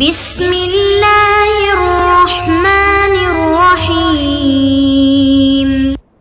بسم اللہ الرحمن الرحیم۔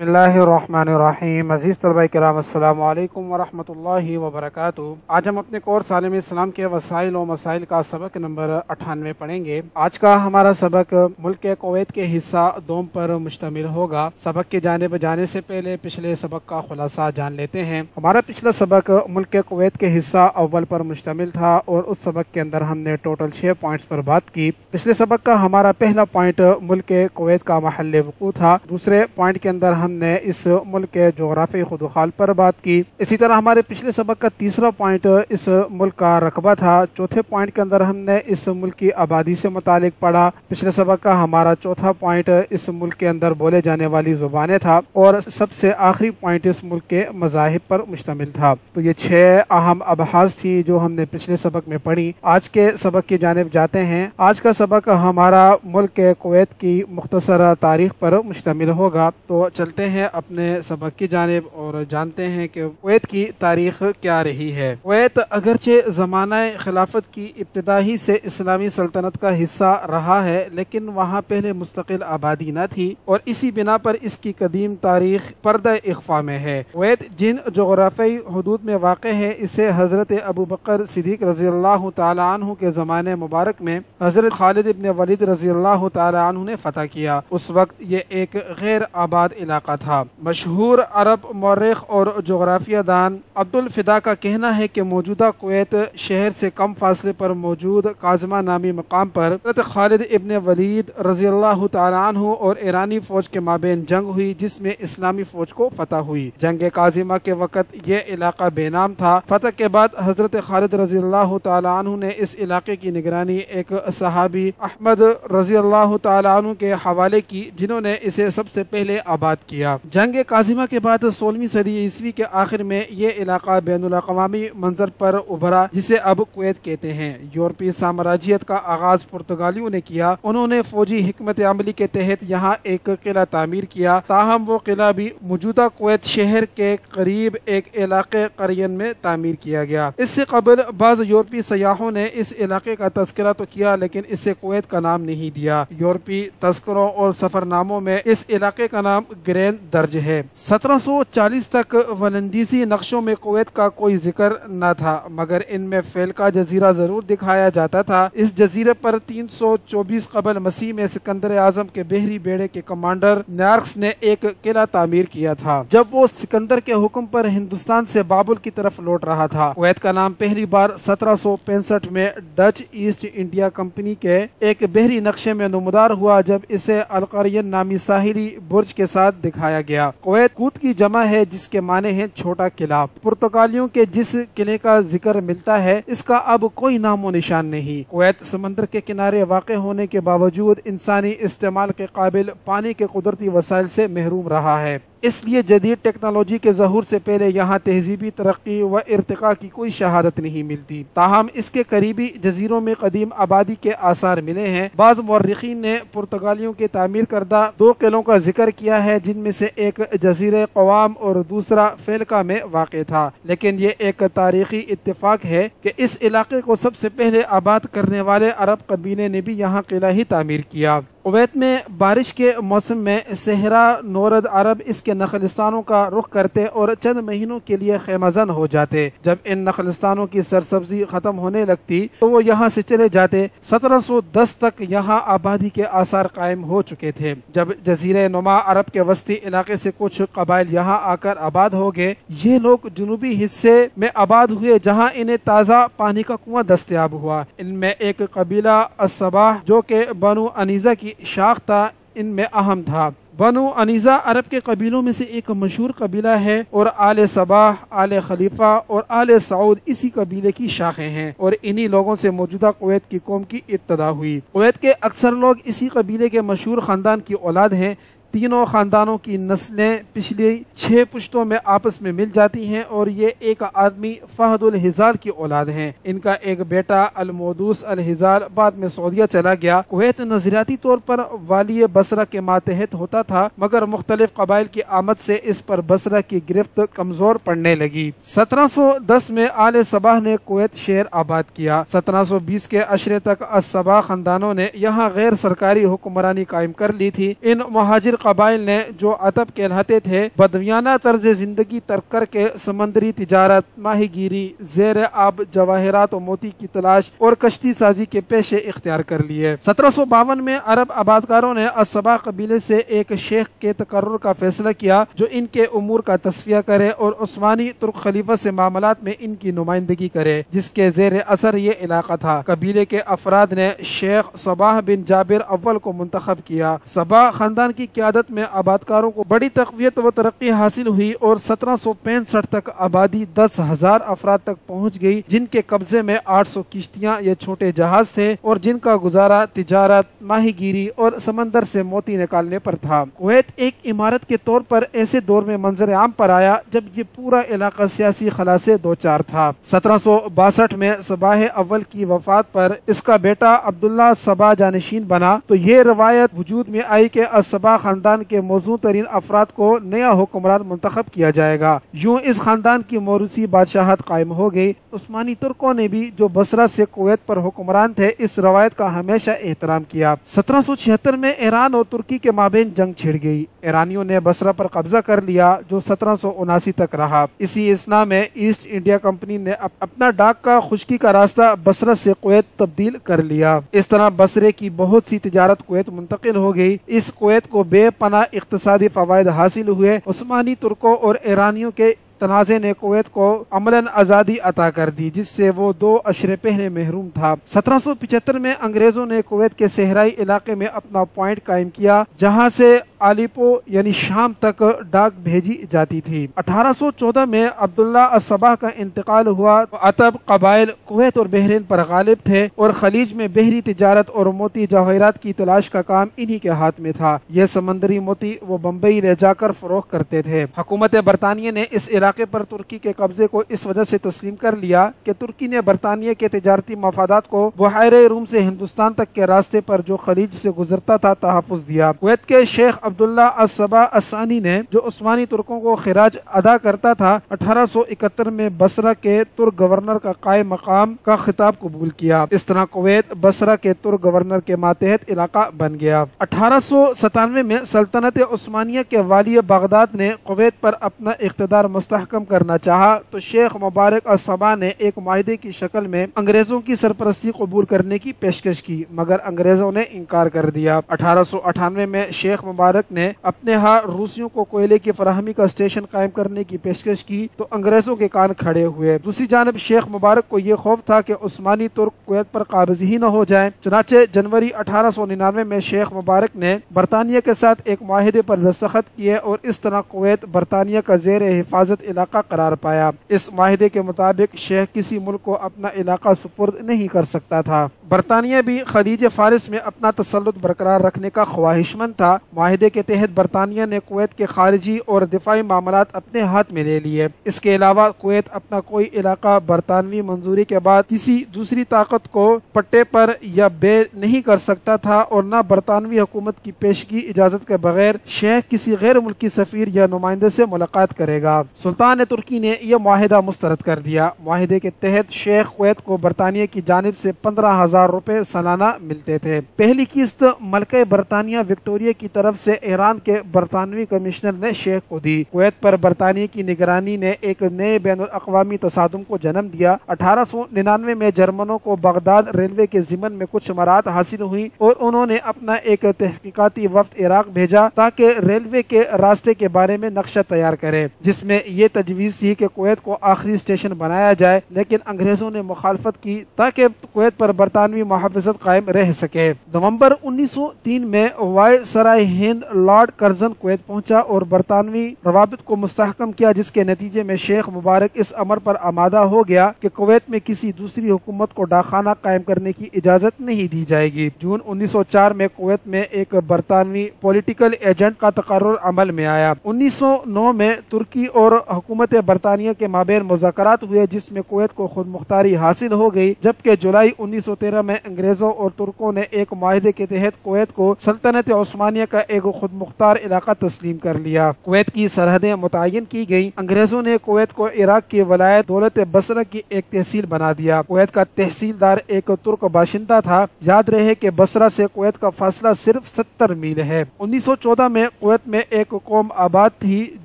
بسم اللہ الرحمن الرحیم۔ عزیز طلبہ کرام، السلام علیکم ورحمۃ اللہ وبرکاتہ۔ آج ہم اپنے کورس عالم اسلام کے وسائل و مسائل کا سبق نمبر 98 پڑھیں گے۔ آج کا ہمارا سبق ملک کویت کے حصہ دوم پر مشتمل ہوگا۔ سبق کی جانب جانے سے پہلے پچھلے سبق کا خلاصہ جان لیتے ہیں۔ ہمارا پچھلا سبق ملک کویت کے حصہ اول پر مشتمل تھا اور اس سبق کے اندر ہم نے ٹوٹل 6 پوائنٹس پر بات کی۔ پچھلے سبق کا ہمارا پہلا پوائنٹ ملک کویت کا محل وقوع تھا۔ دوسرے پوائنٹ کے اندر ہم نے اس ملک کے جغرافی خود و خال پر بات کی۔ اسی طرح ہمارے پچھلے سبق کا تیسرا پوائنٹ اس ملک کا رقبہ تھا۔ چوتھے پوائنٹ کے اندر ہم نے اس ملک کی آبادی سے متعلق پڑھا۔ پچھلے سبق کا ہمارا چوتھا پوائنٹ اس ملک کے اندر بولے جانے والی زبانیں تھا اور سب سے آخری پوائنٹ اس ملک کے مذاہب پر مشتمل تھا۔ تو یہ 6 اہم ابحاث تھی جو ہم نے پچھلے سبق میں پڑھی۔ آج کے سبق کی جانب جاتے ہیں۔ آج کا سبق ہمارا ملک کویت کی مختصر تاریخ پر مشتمل ہوگا۔ تو چلتے ہیں اپنے سبق کی جانب اور جانتے ہیں کہ کویت کی تاریخ کیا رہی ہے۔ کویت اگرچہ زمانہ خلافت کی ابتدائی سے اسلامی سلطنت کا حصہ رہا ہے، لیکن وہاں پہلے مستقل آبادی نہ تھی اور اسی بنا پر اس کی قدیم تاریخ پردہ اخفا میں ہے۔ کویت جن جغرافیائی حدود میں واقع ہے، اسے حضرت ابوبکر صدیق رضی اللہ تعالی عنہ کے زمانے مبارک میں حضرت خالد ابن ولید رضی اللہ تعالی عنہ نے فتح کیا۔ اس وقت یہ ایک غیر آباد علاقہ تھا۔ مشہور عرب مورخ اور جغرافیہ دان عبد الفدا کا کہنا ہے کہ موجودہ کویت شہر سے کم فاصلے پر موجود کاظمہ نامی مقام پر حضرت خالد ابن ولید رضی اللہ تعالی عنہ اور ایرانی فوج کے مابین جنگ ہوئی، جس میں اسلامی فوج کو فتح ہوئی۔ جنگ کاظمہ کے وقت یہ علاقہ بے نام تھا۔ فتح کے بعد حضرت خالد رضی اللہ تعالی عنہ نے اس علاقے کی نگرانی ایک صحابی احمد رضی اللہ تعالی عنہ کے حوالے کی، جنہوں نے اسے سب سے پہلے آباد کیا۔ جنگ کاظمہ کے بعد 16ویں صدی عیسوی کے آخر میں یہ علاقہ بین الاقوامی منظر پر ابھرا، جسے اب کویت کہتے ہیں۔ یورپی سامراجیت کا آغاز پرتگالیوں نے کیا۔ انہوں نے فوجی حکمت عملی کے تحت یہاں ایک قلعہ تعمیر کیا، تاہم وہ قلعہ بھی موجودہ کویت شہر کے قریب ایک علاقے قرین میں تعمیر کیا گیا۔ اس سے قبل بعض یورپی سیاحوں نے اس علاقے کا تذکرہ تو کیا، لیکن اسے کویت کا نام نہیں دیا۔ یورپی تذکروں اور سفر ناموں میں اس علاقے کا نام گرین درج ہے۔ 1740 تک ولندیزی نقشوں میں کویت کا کوئی ذکر نہ تھا، مگر ان میں فیلکا جزیرہ ضرور دکھایا جاتا تھا۔ اس جزیرے پر 324 قبل مسیح میں سکندر اعظم کے بحری بیڑے کے کمانڈر نیارکس نے ایک قلعہ تعمیر کیا تھا، جب وہ سکندر کے حکم پر ہندوستان سے بابل کی طرف لوٹ رہا تھا۔ کویت کا نام پہلی بار 1765 میں ڈچ ایسٹ انڈیا کمپنی کے ایک بحری نقشے میں نمودار ہوا، جب اسے القرین نامی ساحلی برج کے ساتھ دکھایا گیا۔ کویت کوت کی جمع ہے، جس کے معنی ہے چھوٹا قلعہ۔ پرتگالیوں کے جس قلعے کا ذکر ملتا ہے، اس کا اب کوئی نام و نشان نہیں۔ کویت سمندر کے کنارے واقع ہونے کے باوجود انسانی استعمال کے قابل پانی کے قدرتی وسائل سے محروم رہا ہے، اس لیے جدید ٹیکنالوجی کے ظہور سے پہلے یہاں تہذیبی ترقی و ارتقاء کی کوئی شہادت نہیں ملتی۔ تاہم اس کے قریبی جزیروں میں قدیم آبادی کے آثار ملے ہیں۔ بعض مورخین نے پرتگالیوں کے تعمیر کردہ 2 قلعوں کا ذکر کیا ہے، جن میں سے ایک جزیرہ قوام اور دوسرا فیلکا میں واقع تھا، لیکن یہ ایک تاریخی اتفاق ہے کہ اس علاقے کو سب سے پہلے آباد کرنے والے عرب قبیلے نے بھی یہاں قلعہ ہی تعمیر کیا۔ کویت میں بارش کے موسم میں صحرا نورد عرب اس کے نخلستانوں کا رخ کرتے اور چند مہینوں کے لیے خیمہ زن ہو جاتے۔ جب ان نخلستانوں کی سرسبزی ختم ہونے لگتی تو وہ یہاں سے چلے جاتے۔ 1710 تک یہاں آبادی کے آثار قائم ہو چکے تھے۔ جب جزیرہ نما عرب کے وسطی علاقے سے کچھ قبائل یہاں آ کر آباد ہو گئے۔ یہ لوگ جنوبی حصے میں آباد ہوئے، جہاں انہیں تازہ پانی کا کنواں دستیاب ہوا۔ ان میں ایک قبیلہ الصباح، جو کہ بنو انیزہ کی شاخ تھا، ان میں اہم تھا۔ بنو انیزہ عرب کے قبیلوں میں سے ایک مشہور قبیلہ ہے اور آل صباح، آل خلیفہ اور آل سعود اسی قبیلے کی شاخیں ہیں، اور انہی لوگوں سے موجودہ کویت کی قوم کی ابتدا ہوئی۔ کویت کے اکثر لوگ اسی قبیلے کے مشہور خاندان کی اولاد ہیں۔ تینوں خاندانوں کی نسلیں پچھلی 6 پشتوں میں آپس میں مل جاتی ہیں اور یہ ایک آدمی فہد الہزال کی اولاد ہیں۔ ان کا ایک بیٹا المودوس الہزال بعد میں سعودیہ چلا گیا۔ کویت نظریاتی طور پر والی بصرہ کے ماتحت ہوتا تھا، مگر مختلف قبائل کی آمد سے اس پر بصرہ کی گرفت کمزور پڑنے لگی۔ 1710 میں آل صباح نے کویت شہر آباد کیا۔ 1720 کے عشرے تک الصباح خاندانوں نے یہاں غیر سرکاری حکمرانی قائم کر لی تھی۔ ان مہاجر قبائل نے، جو عتب کہلاتے تھے، بدویانہ طرز زندگی ترک کر کے سمندری تجارت، ماہی گیری، زیر آب جواہرات و موتی کی تلاش اور کشتی سازی کے پیشے اختیار کر لیے۔ 1752 میں عرب آبادکاروں نے الصباح قبیلے سے ایک شیخ کے تقرر کا فیصلہ کیا جو ان کے امور کا تصفیہ کرے اور عثمانی ترک خلیفہ سے معاملات میں ان کی نمائندگی کرے، جس کے زیر اثر یہ علاقہ تھا۔ قبیلے کے افراد نے شیخ صباح بن جابر اول کو منتخب کیا۔ صباح خاندان کی قیادت میں آبادکاروں کو بڑی تقویت و ترقی حاصل ہوئی اور 1765 تک آبادی 10,000 افراد تک پہنچ گئی، جن کے قبضے میں 800 کشتیاں یا چھوٹے جہاز تھے اور جن کا گزارا تجارت، ماہی گیری اور سمندر سے موتی نکالنے پر تھا۔ کویت ایک عمارت کے طور پر ایسے دور میں منظر عام پر آیا جب یہ پورا علاقہ سیاسی خلا سے دوچار تھا۔ 1762 میں صباح اول کی وفات پر اس کا بیٹا عبداللہ صباح جانشین بنا تو یہ روایت وجود میں آئی کہ الصباح خاندان کے موزوں ترین افراد کو نیا حکمران منتخب کیا جائے گا۔ یوں اس خاندان کی موروثی بادشاہت قائم ہو گئی۔ عثمانی ترکوں نے بھی، جو بصرہ سے کویت پر حکمران تھے، اس روایت کا ہمیشہ احترام کیا۔ 1776 میں ایران اور ترکی کے مابین جنگ چھڑ گئی۔ ایرانیوں نے بصرہ پر قبضہ کر لیا جو 1779 تک رہا۔ اسی اثنا میں ایسٹ انڈیا کمپنی نے اپنا ڈاک کا خشکی کا راستہ بصرہ سے کویت تبدیل کر لیا۔ اس طرح بصرے کی بہت سی تجارت کویت منتقل ہو گئی۔ اس کویت کو بے پناہ اقتصادی فوائد حاصل ہوئے۔ عثمانی ترکوں اور ایرانیوں کے تنازع نے کویت کو عملاً آزادی عطا کر دی، جس سے وہ 2 عشرے پہلے محروم تھا۔ 1775 میں انگریزوں نے کویت کے صحرائی علاقے میں اپنا پوائنٹ قائم کیا جہاں سے آلیپو یعنی شام تک ڈاک بھیجی جاتی تھی۔ 1814 میں عبداللہ الصباح کا انتقال ہوا۔ عتب قبائل کویت اور بحرین پر غالب تھے اور خلیج میں بحری تجارت اور موتی جواہرات کی تلاش کا کام انہی کے ہاتھ میں تھا۔ یہ سمندری موتی وہ بمبئی لے جا کر فروخت کرتے تھے۔ حکومت برطانیہ نے اس علاقے پر ترکی کے قبضے کو اس وجہ سے تسلیم کر لیا کہ ترکی نے برطانیہ کے تجارتی مفادات کو بحیرہ روم سے ہندوستان تک کے راستے پر جو خلیج سے گزرتا تھا تحفظ دیا۔ کویت کے شیخ عبداللہ الصباح الثانی نے، جو عثمانی ترکوں کو خراج ادا کرتا تھا، 1871 میں بصرہ کے ترک گورنر کا قائم مقام کا خطاب قبول کیا۔ اس طرح کویت بصرہ کے ترک گورنر کے ماتحت علاقہ بن گیا۔ 1897 میں سلطنت عثمانیہ کے والی بغداد نے کویت پر اپنا اقتدار مستحکم کرنا چاہا تو شیخ مبارک الصباح نے ایک معاہدے کی شکل میں انگریزوں کی سرپرستی قبول کرنے کی پیشکش کی، مگر انگریزوں نے انکار کر دیا۔ 1898 میں شیخ مبارک نے اپنے ہاں روسیوں کو کوئلے کی فراہمی کا اسٹیشن قائم کرنے کی پیشکش کی تو انگریزوں کے کان کھڑے ہوئے۔ دوسری جانب شیخ مبارک کو یہ خوف تھا کہ عثمانی ترک کویت پر قابض ہی نہ ہو جائیں، چنانچہ جنوری 1899 میں شیخ مبارک نے برطانیہ کے ساتھ ایک معاہدے پر دستخط کیے اور اس طرح کویت برطانیہ کا زیر حفاظت علاقہ قرار پایا۔ اس معاہدے کے مطابق شیخ کسی ملک کو اپنا علاقہ سپرد نہیں کر سکتا تھا۔ برطانیہ بھی خلیج فارس میں اپنا تسلط برقرار رکھنے کا خواہش مند تھا۔ معاہدے کے تحت برطانیہ نے کویت کے خارجی اور دفاعی معاملات اپنے ہاتھ میں لے لیے۔ اس کے علاوہ کویت اپنا کوئی علاقہ برطانوی منظوری کے بعد کسی دوسری طاقت کو پٹے پر یا بے نہیں کر سکتا تھا اور نہ برطانوی حکومت کی پیشگی اجازت کے بغیر شیخ کسی غیر ملکی سفیر یا نمائندے سے ملاقات کرے گا۔ سلطان ترکی نے یہ معاہدہ مسترد کر دیا۔ معاہدے کے تحت شیخ کویت کو برطانیہ کی جانب سے 15,000 روپے سالانہ ملتے تھے۔ پہلی قسط ملکہ برطانیہ وکٹوریہ کی طرف سے ایران کے برطانوی کمشنر نے شیخ کو دی۔ کویت پر برطانیہ کی نگرانی نے ایک نئے بین الاقوامی تصادم کو جنم دیا۔ 1899 میں جرمنوں کو بغداد ریلوے کے ضمن میں کچھ مراحت حاصل ہوئی اور انہوں نے اپنا ایک تحقیقاتی وفد عراق بھیجا تاکہ ریلوے کے راستے کے بارے میں نقشہ تیار کرے، جس میں یہ تجویز تھی کہ کویت کو آخری اسٹیشن بنایا جائے، لیکن انگریزوں نے مخالفت کی تاکہ کویت پر برطانوی برطانوی محافظت قائم رہ سکے۔ نومبر 1903 میں وائسرائے ہند لارڈ کرزن کویت پہنچا اور برطانوی روابط کو مستحکم کیا، جس کے نتیجے میں شیخ مبارک اس امر پر آمادہ ہو گیا کہ کویت میں کسی دوسری حکومت کو ڈاکخانہ قائم کرنے کی اجازت نہیں دی جائے گی۔ جون 1904 میں کویت میں ایک برطانوی پولیٹیکل ایجنٹ کا تقرر عمل میں آیا۔ 1909 میں ترکی اور حکومت برطانیہ کے مابین مذاکرات ہوئے، جس میں کویت کو خود مختاری حاصل ہو گئی، جبکہ جولائی 1913 میں انگریزوں اور ترکوں نے ایک معاہدے کے تحت کویت کو سلطنت عثمانیہ کا ایک خود مختار علاقہ تسلیم کر لیا۔ کویت کی سرحدیں متعین کی گئیں۔ انگریزوں نے کویت کو عراق کی ولایت دولت بصرہ کی ایک تحصیل بنا دیا۔ کویت کا تحصیلدار ایک ترک باشندہ تھا۔ یاد رہے کہ بصرہ سے کویت کا فاصلہ صرف 70 میل ہے۔ 1914 میں کویت میں ایک قوم آباد تھی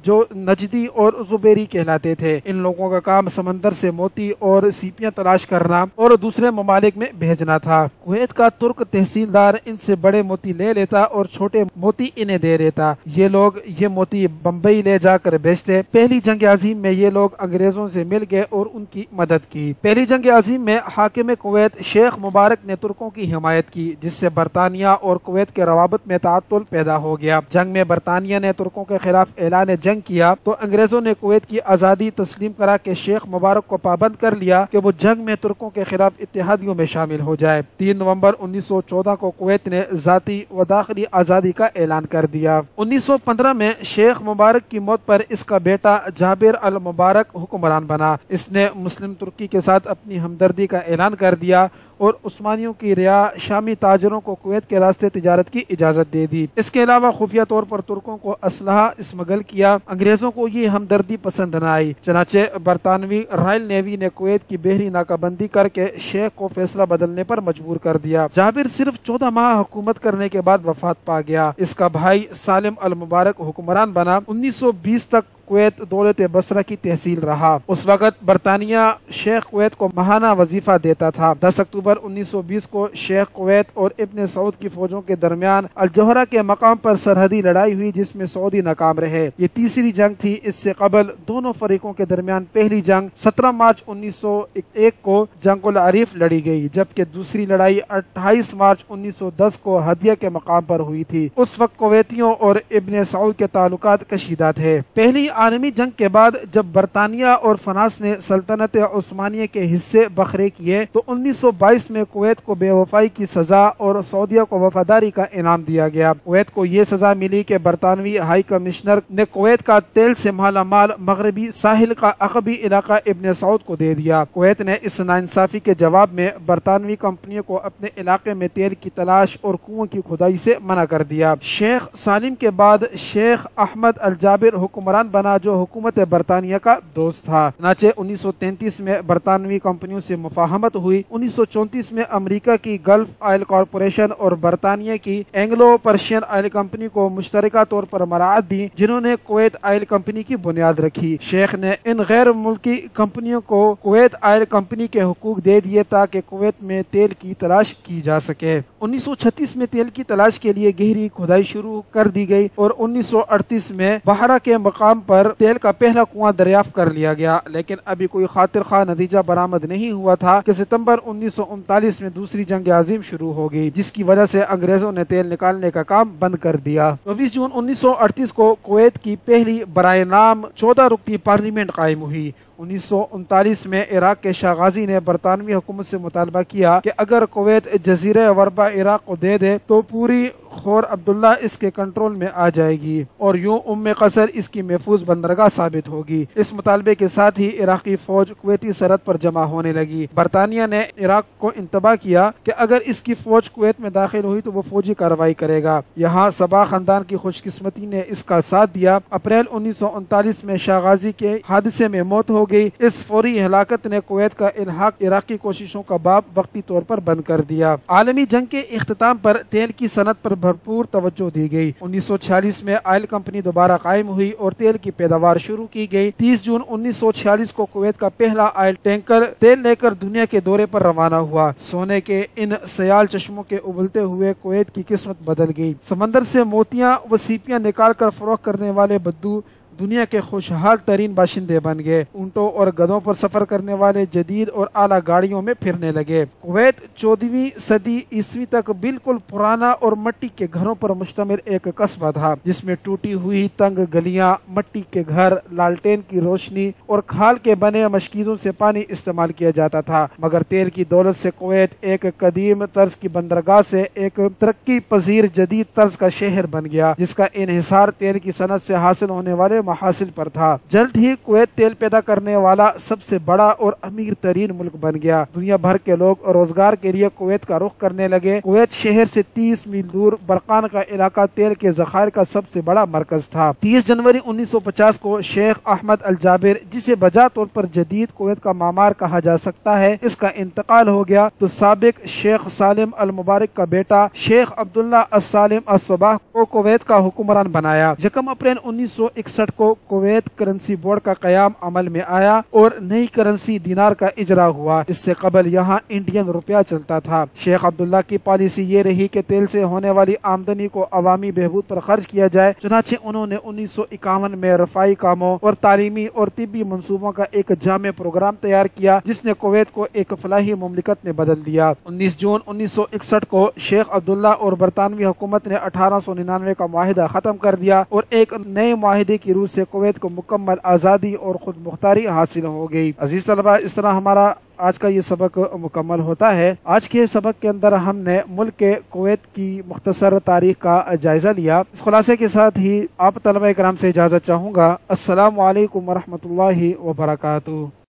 جو نجدی اور زبیری کہلاتے تھے۔ ان لوگوں کا کام سمندر سے موتی اور سیپیاں تلاش کرنا اور دوسرے ممالک میں بھیجنا تھا۔ کویت کا ترک تحصیلدار ان سے بڑے موتی لے لیتا اور چھوٹے موتی انہیں دے دیتا۔ یہ لوگ یہ موتی بمبئی لے جا کر بیچتے۔ پہلی جنگ عظیم میں یہ لوگ انگریزوں سے مل گئے اور ان کی مدد کی۔ پہلی جنگ عظیم میں حاکم کویت شیخ مبارک نے ترکوں کی حمایت کی، جس سے برطانیہ اور کویت کے روابط میں تعطل پیدا ہو گیا۔ جنگ میں برطانیہ نے ترکوں کے خلاف اعلان جنگ کیا تو انگریزوں نے کویت کی آزادی تسلیم کرا کے شیخ مبارک کو پابند کر لیا کہ وہ جنگ میں ترکوں کے خلاف اتحادیوں میں شامل ہو جائے۔ 3 نومبر 1914 کو کویت نے ذاتی و داخلی آزادی کا اعلان کر دیا۔ 1915 میں شیخ مبارک کی موت پر اس کا بیٹا جابر المبارک حکمران بنا۔ اس نے مسلم ترکی کے ساتھ اپنی ہمدردی کا اعلان کر دیا اور عثمانیوں کی رعایا شامی تاجروں کو کویت کے راستے تجارت کی اجازت دے دی۔ اس کے علاوہ خفیہ طور پر ترکوں کو اسلحہ اسمگل کیا۔ انگریزوں کو یہ ہمدردی پسند نہ آئی، چنانچہ برطانوی رائل نیوی نے کویت کی بحری ناکہ بندی کر کے شیخ کو فیصلہ بدلنے پر مجبور کر دیا۔ جابر صرف 14 ماہ حکومت کرنے کے بعد وفات پا گیا۔ اس کا بھائی سالم المبارک حکمران بنا۔ 1920 تک کویت دولت بصرہ کی تحصیل رہا۔ اس وقت برطانیہ شیخ کویت کو ماہانہ وظیفہ دیتا تھا۔ 10 اکتوبر 1920 کو شیخ کویت اور ابن سعود کی فوجوں کے درمیان الجوہرہ کے مقام پر سرحدی لڑائی ہوئی، جس میں سعودی ناکام رہے۔ یہ تیسری جنگ تھی۔ اس سے قبل دونوں فریقوں کے درمیان پہلی جنگ 17 مارچ 1901 کو جنگ العریف لڑی گئی، جبکہ دوسری لڑائی 28 مارچ 1910 کو ہدیہ کے مقام پر ہوئی تھی۔ اس وقت کویتیوں اور ابن سعود کے تعلقات کشیدہ تھے۔ پہلی عالمی جنگ کے بعد جب برطانیہ اور فرانس نے سلطنت عثمانیہ کے حصے بکھرے کیے تو 1922 میں کویت کو بے وفائی کی سزا اور سعودیہ کو وفاداری کا انعام دیا گیا۔ کویت کو یہ سزا ملی کہ برطانوی ہائی کمشنر نے کویت کا تیل سے مالا مال مغربی ساحل کا عقبی علاقہ ابن سعود کو دے دیا۔ کویت نے اس ناانصافی کے جواب میں برطانوی کمپنیوں کو اپنے علاقے میں تیل کی تلاش اور کنووں کی کھدائی سے منع کر دیا۔ شیخ سالم کے بعد شیخ احمد الجابر حکمران بنا، جو حکومت برطانیہ کا دوست تھا۔ چنانچہ 1933 میں برطانوی کمپنیوں سے مفاہمت ہوئی۔ 1934 میں امریکہ کی گلف آئل کارپوریشن اور برطانیہ کی اینگلو پرشین آئل کمپنی کو مشترکہ طور پر مراعات دی، جنہوں نے کویت آئل کمپنی کی بنیاد رکھی۔ شیخ نے ان غیر ملکی کمپنیوں کو کویت آئل کمپنی کے حقوق دے دیے تاکہ کویت میں تیل کی تلاش کی جا سکے۔ 1936 میں تیل کی تلاش کے لیے گہری کھدائی شروع کر دی گئی اور 1938 میں بحرہ کے مقام پر تیل کا پہلا کنواں دریافت کر لیا گیا، لیکن ابھی کوئی خاطر خواہ نتیجہ برآمد نہیں ہوا تھا کہ ستمبر 1939 میں دوسری جنگ عظیم شروع ہو گئی، جس کی وجہ سے انگریزوں نے تیل نکالنے کا کام بند کر دیا۔ 24 جون 1938 کو کویت کی پہلی برائے نام 14 رکنی پارلیمنٹ قائم ہوئی۔ 1939 میں عراق کے شاہ غازی نے برطانوی حکومت سے مطالبہ کیا کہ اگر کویت جزیرہ وربا عراق کو دے دے تو پوری خور عبداللہ اس کے کنٹرول میں آ جائے گی اور یوں قصر اس کی محفوظ بندرگاہ ثابت ہوگی۔ اس مطالبے کے ساتھ ہی عراقی فوج کویتی سرحد پر جمع ہونے لگی۔ برطانیہ نے عراق کو انتباہ کیا کہ اگر اس کی فوج کویت میں داخل ہوئی تو وہ فوجی کارروائی کرے گا۔ یہاں صبا خاندان کی خوش قسمتی نے اس کا ساتھ دیا۔ اپریل 1939 میں شاہ غازی کے حادثے میں موت ہو گئی۔ اس فوری ہلاکت نے کویت کا الحاق عراقی کوششوں کا باب وقتی طور پر بند کر دیا۔ عالمی جنگ کے اختتام پر تیل کی صنعت پر بھرپور توجہ دی گئی۔ 1946 میں آئل کمپنی دوبارہ قائم ہوئی اور تیل کی پیداوار شروع کی گئی۔ 30 جون 1946 کو کویت کا پہلا آئل ٹینکر تیل لے کر دنیا کے دورے پر روانہ ہوا۔ سونے کے ان سیال چشموں کے ابلتے ہوئے کویت کی قسمت بدل گئی۔ سمندر سے موتیاں و سیپیاں نکال کر فروخت کرنے والے بدو دنیا کے خوشحال ترین باشندے بن گئے۔ اونٹوں اور گدھوں پر سفر کرنے والے جدید اور اعلیٰ گاڑیوں میں پھرنے لگے۔ کویت 14ویں صدی عیسوی تک بالکل پرانا اور مٹی کے گھروں پر مشتمل ایک قصبہ تھا، جس میں ٹوٹی ہوئی تنگ گلیاں، مٹی کے گھر، لالٹین کی روشنی اور کھال کے بنے مشکیزوں سے پانی استعمال کیا جاتا تھا۔ مگر تیل کی دولت سے کویت ایک قدیم طرز کی بندرگاہ سے ایک ترقی پذیر جدید طرز کا شہر بن گیا، جس کا انحصار تیل کی صنعت سے حاصل ہونے والے محاصل پر تھا۔ جلد ہی کویت تیل پیدا کرنے والا سب سے بڑا اور امیر ترین ملک بن گیا۔ دنیا بھر کے لوگ روزگار کے لیے کویت کا رخ کرنے لگے۔ کویت شہر سے 30 میل دور برقان کا علاقہ تیل کے ذخائر کا سب سے بڑا مرکز تھا۔ 30 جنوری 1950 کو شیخ احمد الجابر، جسے بجا طور پر جدید کویت کا معمار کہا جا سکتا ہے، اس کا انتقال ہو گیا تو سابق شیخ سالم المبارک کا بیٹا شیخ عبداللہ السالم الصباح کو کویت کا حکمران بنایا۔ 1 اپریل 1961 کو کویت کرنسی بورڈ کا قیام عمل میں آیا اور نئی کرنسی دینار کا اجرا ہوا۔ اس سے قبل یہاں انڈین روپیہ چلتا تھا۔ شیخ عبداللہ کی پالیسی یہ رہی کہ تیل سے ہونے والی آمدنی کو عوامی بہبود پر خرچ کیا جائے، چنانچہ انہوں نے 1951 میں رفائی کاموں اور تعلیمی اور طبی منصوبوں کا ایک جامع پروگرام تیار کیا، جس نے کویت کو ایک فلاحی مملکت میں بدل دیا۔ 19 جون 1961 کو شیخ عبداللہ اور برطانوی حکومت نے 1899 کا معاہدہ ختم کر دیا اور ایک نئے معاہدے کی روح سے کویت کو مکمل آزادی اور خود مختاری حاصل ہو گئی۔ عزیز طلبہ، اس طرح ہمارا آج کا یہ سبق مکمل ہوتا ہے۔ آج کے سبق کے اندر ہم نے ملک کے کویت کی مختصر تاریخ کا جائزہ لیا۔ اس خلاصے کے ساتھ ہی آپ طلبہ کرام سے اجازت چاہوں گا۔ السلام علیکم ورحمۃ اللہ وبرکاتہ۔